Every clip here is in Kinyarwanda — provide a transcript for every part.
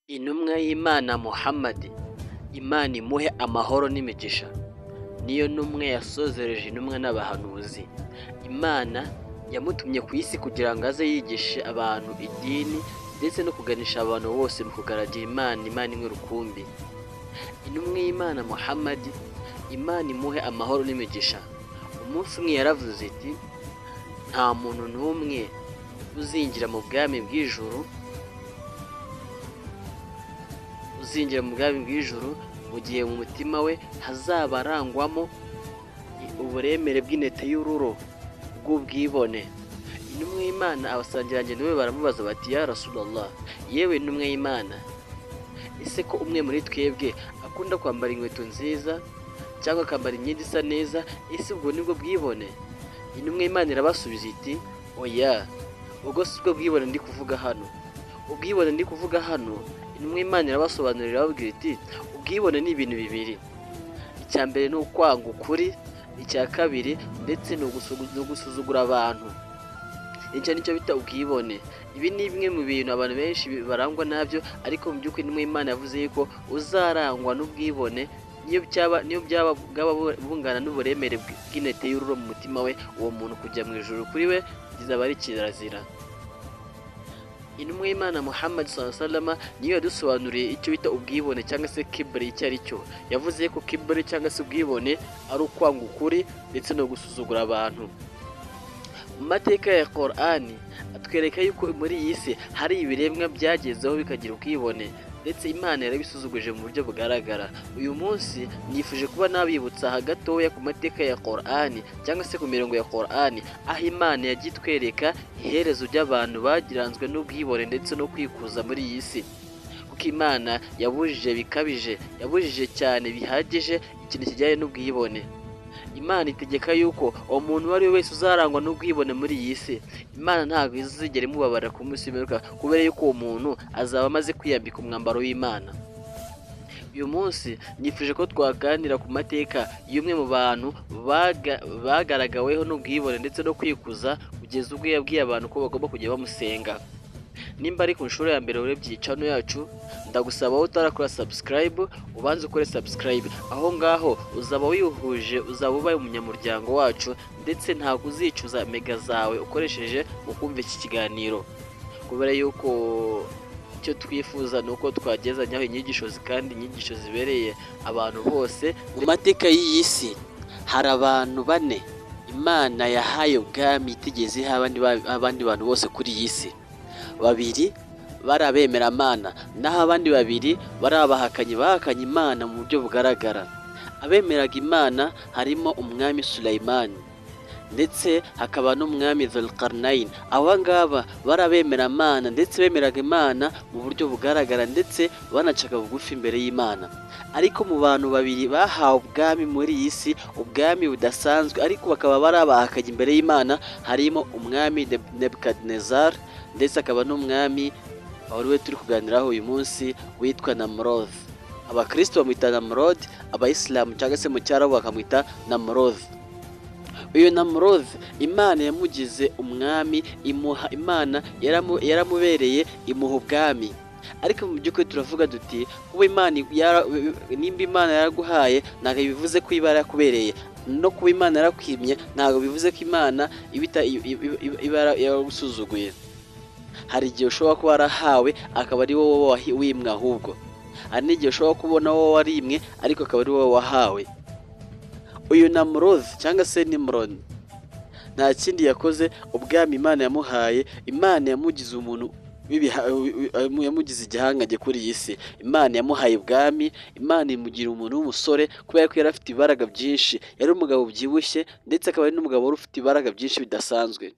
Intumwa y'Imana Muhammad, Imana imuhe amahoro n'imigisha, niyo ntumwa yasozereje intumwa n'abahanuzi. Imana yamutumye ku isi kugira ngo aze yigishe abantu idini ndetse no kuganisha abantu bose mu kugaragira Imana imwe rukumbi. Intumwa y'Imana Muhammad, Imana imuhe amahoro n'imigisha, umunsi umwe yaravuze iti nta muntu n'umwe uzinjira mu bwami bw'ijuru mu gihe mu mutima we hazaba arangwamo uburemere bw'intete y'ururo bw'ubwibone. Intumwa y'Imana abasangirangendo be baramubaza bati ya Rasulullah, yewe intumwa y'Imana, ese ko umwe muri twebwe akunda kwambara inkweto nziza cyangwa akambara imyenda isa neza, ese ubwo nibwo bwibone? Intumwa y'Imana irabasubiza iti oya, ubwo si bwo bwibone ndi kuvuga hano. Ubwibone ndi kuvuga hano, intumwa y'Imana irabasobanurira babwira iti ubwibone ni ibintu bibiri. Icya mbere ni ukwanga ukuri, icya kabiri ndetse no gusuzugura abantu. Icyo nicyo bita ubwibone. Ibi ni bimwe mu bintu abantu benshi barangwa nabyo, ariko mu by'ukuri intumwa y'Imana yavuze yuko uzarangwa n'ubwibone niyo byaba bungana n'uburemere bw'intete y'ururo mu mutima we, uwo muntu kujya mu ijuru kuri we kizaba ari kirazira. Intumwa y'Imana Muhammad sallallahu alaihi wasallam niyo yadusobanuriye icyo bita ubwibone cyangwa se kibri icyo ari cyo. Yavuze ko kibri cyangwa se ubwibone ari ukwanga ukuri ndetse no gusuzugura abantu. Mu mateka ya Qur'ani atwereka yuko muri iyi si hari ibiremwa byagezeho bikagira ubwibone ndetse Imana yarabisuzuguje mu buryo bugaragara. Uyu munsi nifuje kuba nabibutsa gatoya ku mateka ya Qur'ani cyangwa se ku mirongo ya Qur'ani, aho Imana yagiye itwereka iherezo ry'abantu bagiranzwe n'ubwibone ndetse no kwikuza muri iyi si. Kuko Imana yabujije bikabije, yabujije cyane bihagije ikintu kijyanye n'ubwibone. Imana itegeka yuko umuntu uwo ari we wese uzarangwa n'ubwibone muri iyi si, Imana ntabwo izigera imubabara ku munsi w'imperuka, kubera yuko uwo muntu azaba amaze kwiyambika umwambaro w'Imana. Uyu munsi nifuje ko twaganira ku mateka y'umwe mu bantu bagaragaweho n'ubwibone ndetse no kwikuza kugeza ubwo yabwiye abantu ko bagomba kujya bamusenga. Nimba ari ku nshuro ya mbere urebye channel yacu, ndagusaba wowe utarakora subscribe ubanze ukore subscribe. Aho ngaho uzaba wihuje, uzaba ubaye umunyamuryango wacu ndetse ntabwo uzicuza mega zawe ukoresheje mu kumva iki kiganiro, kubera yuko icyo twifuza ni uko twagezanyaho inyigisho kandi inyigisho zibereye abantu bose. Mu mateka y'iyi si hari abantu bane Imana yahaye ubwami itigeze iha abandi bantu bose kuri iyi si. Babiri bari abemeramana naho abandi babiri bari abahakanye, bahakanye Imana mu buryo bugaragara. Abemeraga Imana harimo umwami Sulaiman ndetse hakaba n'umwami Dhulqarnain. Aba ngaba bari abemeramana ndetse bemeraga Imana mu buryo bugaragara ndetse banacaga bugufi imbere y'Imana. Ariko mu bantu babiri bahawe ubwami muri iyi si, ubwami budasanzwe ariko bakaba bari abahakanye imbere y'Imana, harimo umwami Nebukadnezar ndetse akaba n'umwami wari we turi kuganiraho uyu munsi witwa Namrod. Abakristo bamwita Namrod, abayisilamu cyangwa se mu cyarabu bakamwita Namrod. Uyu Namrod Imana yamugize umwami, Imana yaramubereye imuha ubwami. Ariko mu by'ukuri turavuga duti kuba nimba Imana yaraguhaye ntabwo bivuze ko iba yarakubereye, no kuba Imana yarakwimye ntabwo bivuze ko Imana iba yaragusuzuguye. Hari igihe ushobora kuba warahawe akaba ari wowe wimwe, ahubwo hari n'igihe ushobora kubona wowe warimwe ariko akaba ari wowe wahawe. Uyu Namrod cyangwa se Nimrod nta kindi yakoze, ubwami Imana yamuhaye, Imana yamugize umuntu yamugize igihangange kuri iyi si. Imana yamuhaye ubwami, Imana imugira umuntu w'umusore kubera ko yari afite ibaraga byinshi, yari umugabo ubyibushye ndetse akaba ari n'umugabo wari ufite ibaraga byinshi bidasanzwe.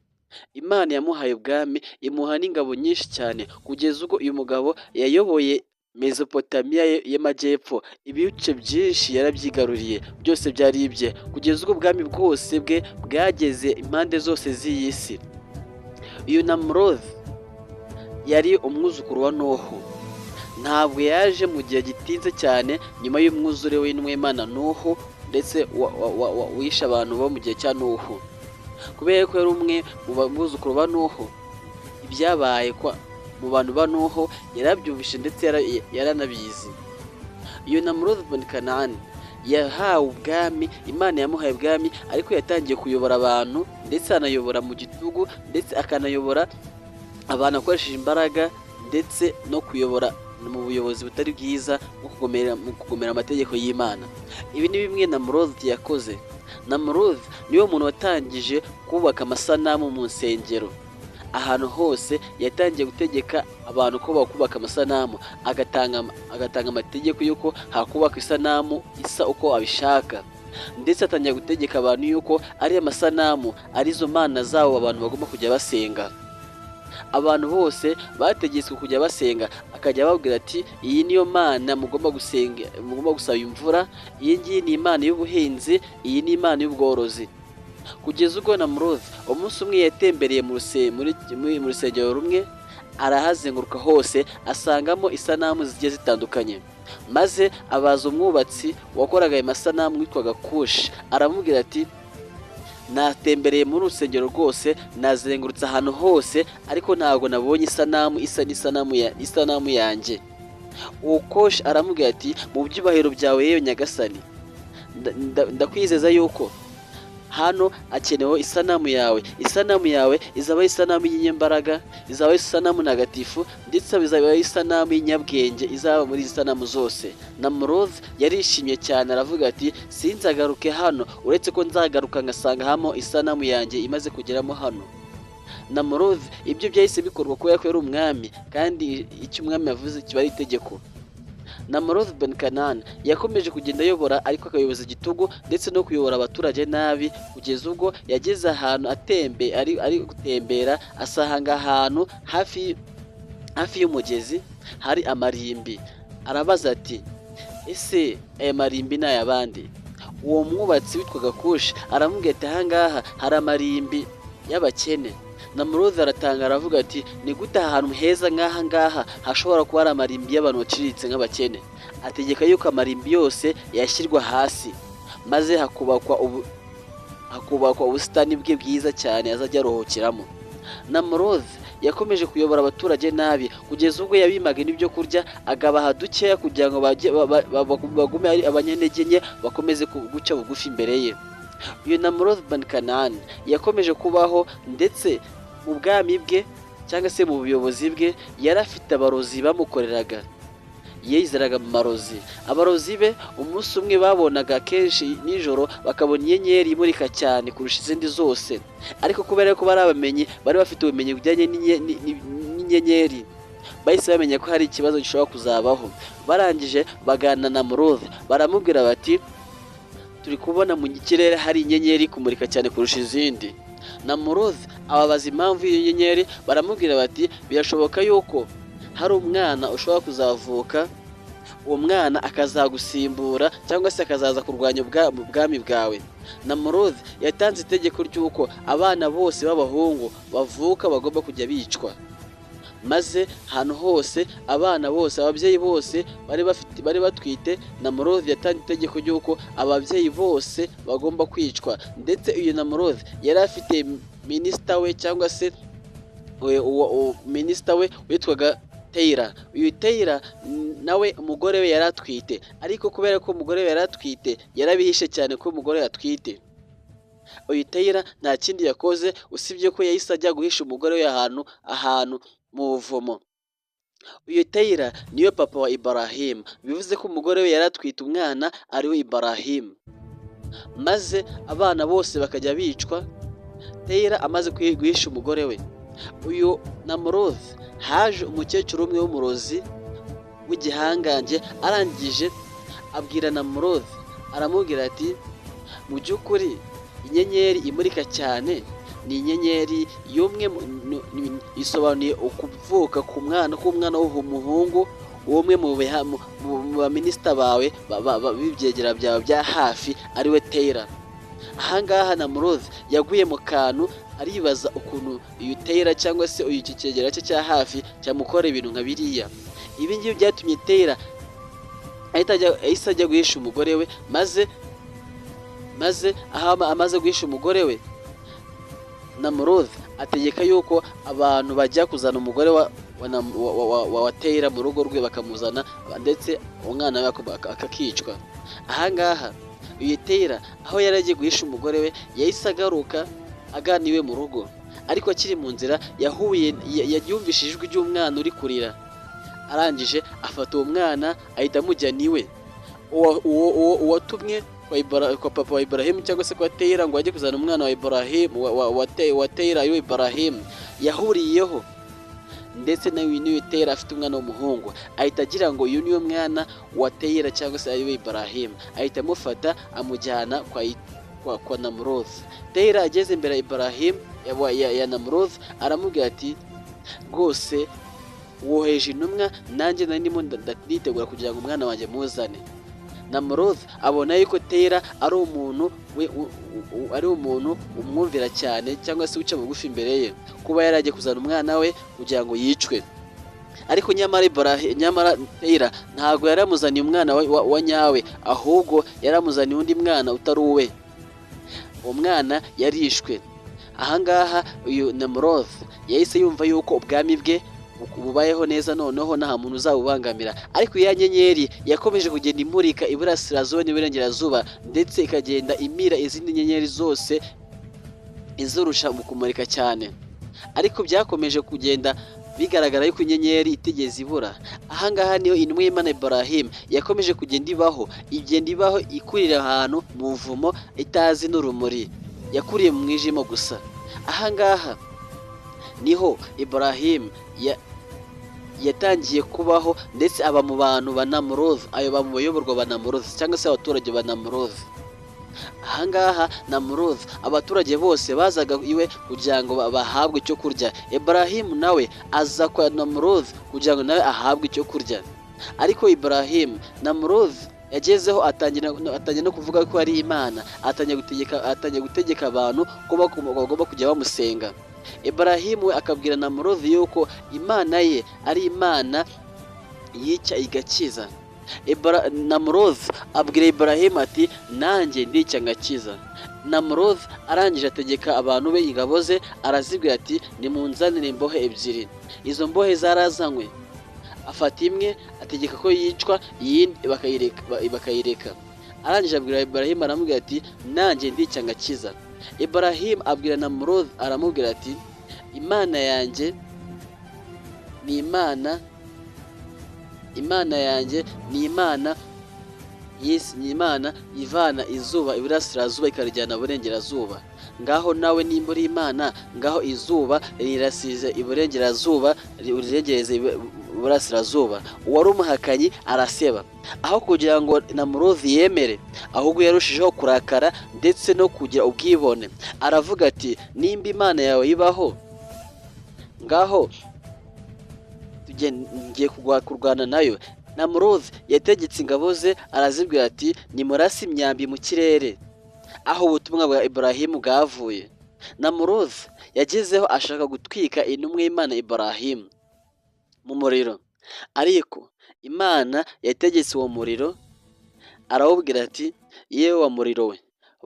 Imana yamuhaye ubwami, imuha n'ingabo nyinshi cyane kugeza ubwo uyu mugabo yayoboye Mesopotamiya y'amajyepfo. Ibice byinshi yarabyigaruriye, byose byari ibye, kugeza ubwo ubwami bwose bwe bwageze impande zose z'iyi si. Uyu Namrod yari umwuzukuru wa Nuhu. Ntabwo yaje mu gihe gitinze cyane nyuma y'umwuzure w'intumwa y'Imana Nuhu ndetse wishe abantu bo mu gihe cya Nuhu, kubera ko yari umwe mu buzukuru ba Nuhu. Ibyabaye mu bantu ba Nuhu yarabyumvishe ndetse yaranabizi. Iyo Namrud ibn Kanani yahawe ubwami, Imana yamuhaye ubwami, ariko yatangiye kuyobora abantu ndetse anayobora mu gitugu ndetse akanayobora abantu akoresheje imbaraga ndetse no kuyobora mu buyobozi butari bwiza mu kugomera amategeko y'Imana. Ibi ni bimwe Namrud yakoze. Namrud niwe muntu watangije kubaka amasanamu mu nsengero. Ahantu hose yatangiye gutegeka abantu ko bakubaka amasanamu, agatanga amategeko y'uko hakubaka isanamu isa uko abishaka, ndetse atangiye gutegeka abantu y'uko ari amasanamu arizo mana zabo abantu bagomba kujya basenga. Abantu bose bategetswe kujya basenga, akajya ababwira ati iyi niyo mana mugomba gusenga, mugomba gusaba imvura, iyi ngiyi ni imana y'ubuhinzi, iyi ni imana y'ubworozi. Kugeza ubwo Namrud umunsi umwe yatembereye mu rusengero rumwe, arahazenguruka hose asangamo isanamu zigiye zitandukanye, maze abaza umwubatsi wakoraga ayo masanamu witwaga Kushi, aramubwira ati natembereye muri urusengero rwose, nazengurutse ahantu hose, ariko ntabwo nabonye isanamu isa n'isanamu yanjye. Uwo Kushi aramubwira ati mu byubahiro byawe yewe nyagasani, ndakwizeza yuko hano akenewe isanamu yawe. Isanamu yawe izaba isanamu y'inyembaraga, izaba isanamu ntagatifu, ndetse izaba isanamu y'inyabwenge izaba muri izi sanamu zose. Namrud yarishimye cyane, aravuga ati sinzagaruke hano uretse ko nzagaruka ngasanga hamo isanamu yanjye imaze kugeramo hano. Namrud ibyo byahise bikorwa kubera ko yari umwami, kandi icyo umwami yavuze kiba ari itegeko. Namrud ibn Kanani yakomeje kugenda ayobora, ariko akayoboza igitugu ndetse no kuyobora abaturage nabi, kugeza ubwo yageze ahantu ari gutembera, asanga ahantu hafi y'umugezi hari amarimbi. Arabaza ati ese aya marimbi ni ay'abandi? Uwo mwubatsi witwaga Kushi aramubwira ati ahangaha hari amarimbi y'abakene. Namrud aratanga aravuga ati ni gute ahantu heza nk'aha ngaha hashobora kuba ari amarimbi y'abantu baciriritse nk'abakene? Ategeka yuko amarimbi yose yashyirwa hasi, maze hakubakwa ubusitani bwe bwiza cyane azajya aruhukiramo. Namrud yakomeje kuyobora abaturage nabi, kugeza ubwo yabimaga n'ibyo kurya agabaha dukeya kugira ngo bagume ari abanyantege nke, bakomeze guca bugufi imbere ye. Uyu Namrud ibn Kanani yakomeje kubaho, ndetse mu bwami bwe cyangwa se mu buyobozi bwe yari afite abarozi bamukoreraga, yizeraga mu marozi. Abarozi be umunsi umwe babonaga kenshi nijoro, bakabona inyenyeri imurika cyane kurusha izindi zose, ariko kubera ko bari abamenyi, bari bafite ubumenyi bujyanye n'inyenyeri, bahise bamenya ko hari ikibazo gishobora kuzabaho. Barangije bagana na Namrud, baramubwira bati turi kubona mu kirere hari inyenyeri kumurika cyane kurusha izindi. Namrud ababaza impamvu y'iyo nyenyeri, baramubwira bati birashoboka yuko hari umwana ushobora kuzavuka, uwo mwana akazagusimbura cyangwa se akazaza kurwanya ubwami bwawe. Namrud yatanze itegeko ry'uko abana bose b'abahungu bavuka bagomba kujya bicwa, maze ahantu hose abana bose, ababyeyi bose bari batwite, Namrud yatanze itegeko ry'uko ababyeyi bose bagomba kwicwa. Ndetse uyu Namrud yari afite minisita we cyangwa se minisita we witwaga Teyira. Uyu Teyira nawe umugore we yari atwite, ariko kubera ko umugore we yari atwite yarabihishe cyane ko umugore atwite. Uyu Teyira nta kindi yakoze usibye ko yahise ajya guhisha umugore we ahantu mu buvumo. Uyu Teyira niyo papa wa Ibrahim, bivuze ko umugore we yari atwite umwana ariwe Ibrahim, maze abana bose bakajya bicwa. Teyira amaze guhisha umugore we, uyu Namrud haje umukecuru umwe w'umurozi w'igihangange, arangije abwira Namrud, aramubwira ati mu by'ukuri inyenyeri imurika cyane ni inyenyeri y'umwe, isobanuye ukuvuka k'umwana w'umuhungu umwe mu baminisita bawe b'ibyegera byawe bya hafi ariwe Teyira. Ahangaha Namrud yaguye mu kantu, aribaza ukuntu uyu Teyira cyangwa se uyu cyegera cye cya hafi cyamukora ibintu nka biriya. Ibi ngibi byatumye Teyira ahise ajya guhisha umugore we, maze aho amaze guhisha umugore we, Namrud ategeka yuko abantu bajya kuzana umugore wa Tera mu rugo rwe bakamuzana ndetse umwana we akakicwa. Ahangaha uyu Tera aho yari agiye guhisha umugore we yahise agaruka agana iwe mu rugo, ariko akiri mu nzira yumvise ijwi ry'umwana uri kurira, arangije afata uwo mwana ahita amujyana iwe. Uwatumwe kwa papa wa Ibrahim cyangwa se kwa Tera ngo ajye kuzana umwana wa Ibrahim wa Tera ariwe Ibrahim yahuriyeho, ndetse nawe Tera afite umwana w'umuhungu, ahita agira ngo uyu niwe mwana wa Tera cyangwa se ariwe Ibrahim, ahita amufata amujyana kwa Namrud. Tera ageze imbere ya Ibrahim ya Namrud aramubwira ati rwose woheje intumwa, nanjye ndimo nditegura kugira ngo umwana wanjye muzane. Namrud abona yuko Tera ari umuntu umwumvira cyane cyangwa se uca bugufi imbere ye, kuba yari agiye kuzana umwana we kugira ngo yicwe. Ariko nyamara Tera ntabwo yaramuzaniye umwana wa nyawe, ahubwo yaramuzaniye undi mwana utari uwe. Uwo mwana yarishwe. Ahangaha uyu Namrud yahise yumva yuko ubwami bwe bubayeho neza, noneho nta muntu uzabubangamira. Ariko ya nyenyeri yakomeje kugenda imurika iburasirazuba n'iburengerazuba, ndetse ikagenda imira izindi nyenyeri zose izurusha mu kumurika cyane. Ariko byakomeje kugenda bigaragara yuko inyenyeri itigeze ibura. Ahangaha niho intumwa y'Imana Ibrahim yakomeje kugenda ibaho ikurira ahantu mu buvumo itazi n'urumuri, yakuriye mu mwijima gusa. Ahangaha niho Ibrahim yatangiye kubaho, ndetse aba mu bantu ba Namrud, ayo mu bayoborwa ba Namrud cyangwa se abaturage ba Namrud. Ahangaha Namrud abaturage bose bazaga iwe kugira ngo bahabwe icyo kurya. Ibrahim nawe aza kwa Namrud kugira ngo nawe ahabwe icyo kurya. Ariko Namrud yagezeho atangira no kuvuga ko ari Imana, atangiye gutegeka abantu ko bagomba kujya bamusenga. Ibrahim we akabwira Namrud yuko Imana ye ari Imana yica igakiza. Namrud abwira Ibrahim ati nanjye ndica ngakiza. Namrud arangije ategeka abantu be ingabo ze, arazibwira ati nimunzanire imbohe ebyiri. Izo mbohe zarazanywe, afata imwe ategeka ko yicwa, iyindi bakayireka. Arangije abwira Ibrahim aramubwira ati nanjye ndica ngakiza. Ibrahim abwira Namrud aramubwira ati Imana yanjye ni Imana ni Imana ivana izuba iburasirazuba ikarijyana iburengerazuba. Ngaho nawe nimba uri Imana, ngaho izuba rirasize iburengerazuba urirengereze iburasirazuba. Uwari umuhakanyi araseba. Aho kugira ngo Namrud yemere, ahubwo yarushijeho kurakara ndetse no kugira ubwibone. Aravuga ati nimba Imana yawe ibaho, ngaho ngiye kurwana nayo. Namrud yategetse ingabo ze, arazibwira ati nimurase imyambi mu kirere, aho ubutumwa bwa Ibrahim bwavuye. Namrud yagezeho ashaka gutwika intumwa y'Imana Ibrahim mu muriro, ariko Imana yategetse uwo muriro, arawubwira ati yewe wa muriro we,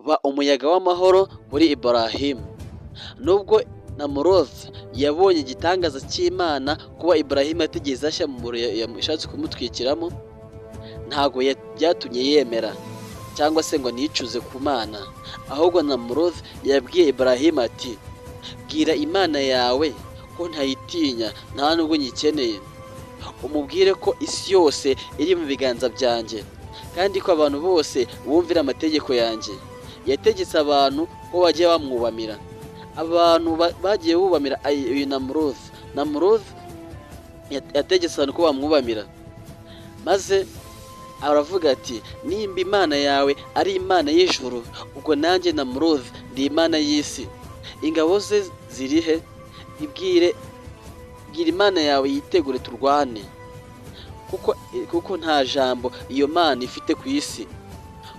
ba umuyaga w'amahoro muri Ibrahim. Nubwo Namrud yabonye igitangaza cy'Imana kuba Ibrahim atigeze ashya mu muriro yashatse kumutwikiramo, ntago byatumye yemera cyangwa se ngo nicuze ku Mana. Ahubwo Namrud yabwiye Ibrahim ati bwira Imana yawe ko ntayitinya, nta nubwo nyikeneye. Umubwire ko isi yose iri mu biganza byanjye, kandi ko abantu bose bumvira amategeko yanjye. Yategetse abantu ko bagiye bamwubamira. Abantu bagiye bubamira uyu Namrud. Namrud yategetse abantu ko bamwubamira, maze aravuga ati nimba Imana yawe ari Imana y'ijuru, ubwo nanjye Namrud ndi Imana y'isi. Ingabo ze zirihe? Bwira Imana yawe yitegure turwane, kuko nta jambo iyo Mana ifite ku isi,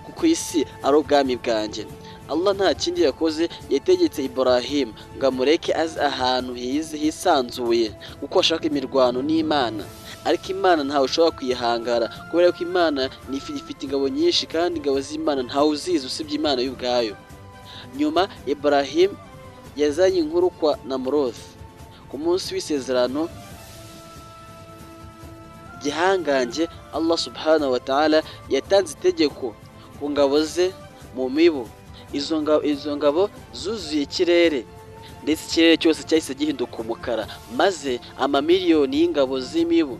kuko isi ari ubwami bwanjye. Allah nta kindi yakoze, yategetse Ibrahim ngo amureke aze ahantu hisanzuye, kuko ashaka imirwano n'Imana. Ariko Imana ntawe ushobora kwihangara, kubera ko Imana ifite ingabo nyinshi, kandi ingabo z'Imana ntawe uzizi usibye Imana y'ubwayo. Nyuma Ibrahim yazanye inkuru kwa Namrud ku munsi w'isezerano gihangange Allah subhanahu wa ta'ala yatanze itegeko ku ngabo ze mu mibu. Izo ngabo zuzuye ikirere ndetse ikirere cyose cyahise gihinduka umukara, maze amamiliyoni y'ingabo z'imibu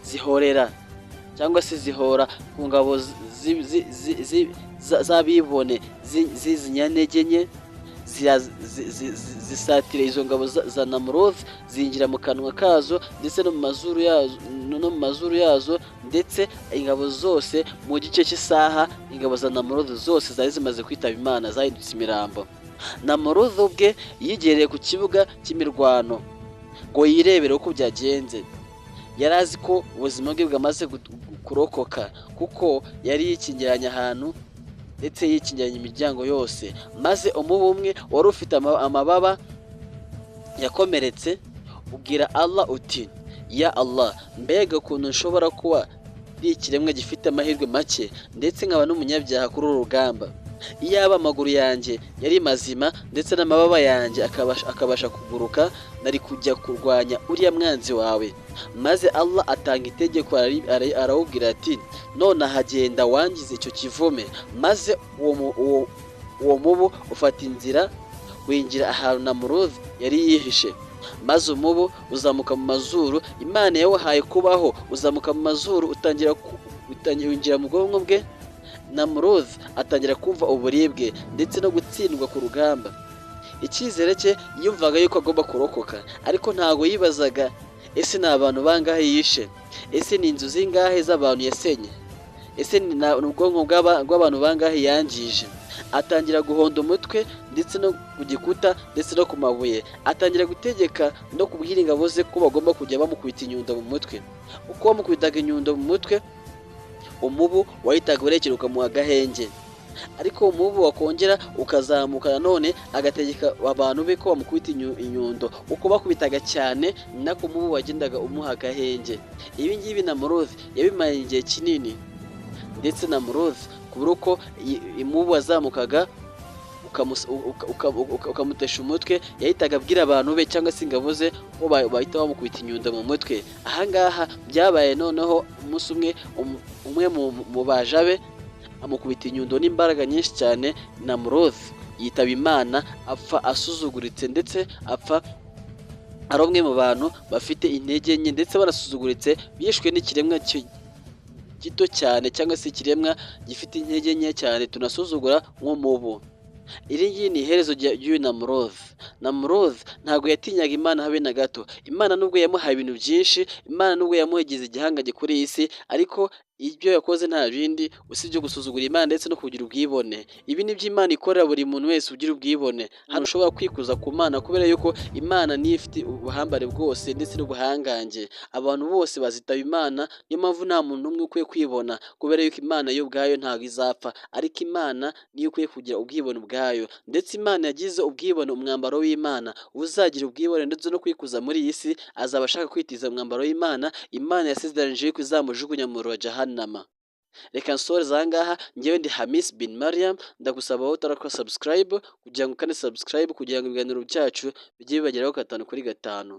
zihorera cyangwa se zihora ku ngabo z'abibone z'izinyantege nke, zisatira izo ngabo za Namrud, zinjira mu kanwa kazo ndetse no mu mazuru yazo, ndetse ingabo zose mu gice cy'isaha ingabo za Namrud zose zari zimaze kwitaba Imana, zahindutse imirambo. Namrud ubwe yigereye ku kibuga cy'imirwano ngo yirebere uko byagenze. Yari azi ko ubuzima bwe bwamaze kurokoka, kuko yari yikingiranye ahantu ndetse yikingiranye imiryango yose, maze umubu umwe wari ufite amababa yakomeretse ubwira Allah uti, ya Allah, mbega ukuntu nshobora kuba ari ikiremwa gifite amahirwe make ndetse nkaba n'umunyabyaha kuri uru rugamba. Iyaba amaguru yanjye yari mazima ndetse n'amababa yanjye akabasha kuguruka, nari kujya kurwanya uriya mwanzi wawe. Maze Allah atanga itegeko, arawubwira ati, none ahagenda wangize icyo kivume. Maze uwo mubu ufata inzira winjira ahantu Namrud yari yihishe, maze umubu uzamuka mu mazuru Imana yawuhaye kubaho, uzamuka mu mazuru utangira winjira mu bwonko bwe. Namrud atangira kumva uburibwe ndetse no gutsindwa ku rugamba. Icyizere cye yumvaga yuko agomba kurokoka, ariko ntago yibazaga ese ni abantu bangahe yishe, ese ni inzu zingahe z'abantu yasenye, ese ni ubwonko bw'abantu bangahe yangije. Atangira guhonda umutwe ndetse no ku gikuta ndetse no ku mabuye. Atangira gutegeka no kubwira ingabo ze ko bagomba kujya bamukubita inyundo mu mutwe. Uko bamukubitaga inyundo mu mutwe, umubu wahitaga urekera ukamuha agahenge, ariko umubu wakongera ukazamuka nanone agategeka abantu be ko bamukubita inyundo. Uko bakubitaga cyane nako umubu wagendaga umuha agahenge. Ibi ngibi Namrud yabimaye igihe kinini, ndetse Namrud kubera uko umubu wazamukaga ukamutesha umutwe, yahitaga abwira abantu be cyangwa se ingabo ze ko bahita bamukubita inyundo mu mutwe. Ahangaha byabaye noneho umunsi umwe mu baja be amukubita inyundo n'imbaraga nyinshi cyane. Namrud yitaba Imana, apfa asuzuguritse ndetse apfa ari umwe mu bantu bafite intege nke ndetse banasuzuguritse, bishwe n'ikiremwa gito cyane cyangwa se ikiremwa gifite intege nke cyane tunasuzugura nk'umubu. Iri ngiri ni iherezo ry'uyu Namrud. Namrud ntabwo yatinyaga Imana habe na gato. Imana nubwo yamuhaye ibintu byinshi, Imana nubwo yamugize igihangange kuri iyi si, ariko ibyo yakoze nta bindi usibye gusuzugura Imana ndetse no kugira ubwibone. Ibi ni byo Imana ikorera buri muntu wese ugira ubwibone. Hano ushobora kwikuza ku Mana kubera yuko Imana niyo ifite ubuhambare bwose ndetse n'ubuhangange. Abantu bose bazitaba Imana, niyo mpamvu nta muntu n'umwe ukwiye kwibona, kubera yuko Imana yo ubwayo ntabwo izapfa, ariko Imana niyo ukwiye kugira ubwibone bwayo. Ndetse Imana yagize ubwibone umwambaro w'Imana. Uzagira ubwibone ndetse no kwikuza muri iyi si azaba ashaka kwitiza umwambaro w'Imana. Imana yasezeranije ko izamujugunya mu muriro wa Jahannama. Reka nsoreze aha ngaha. Njyewe ndi Hamis bin Mariam, ndagusaba wowe utarakora subscribe kugira ngo ukande subscribe kugira ngo ibiganiro byacu bijye bibageraho 5 kuri 5.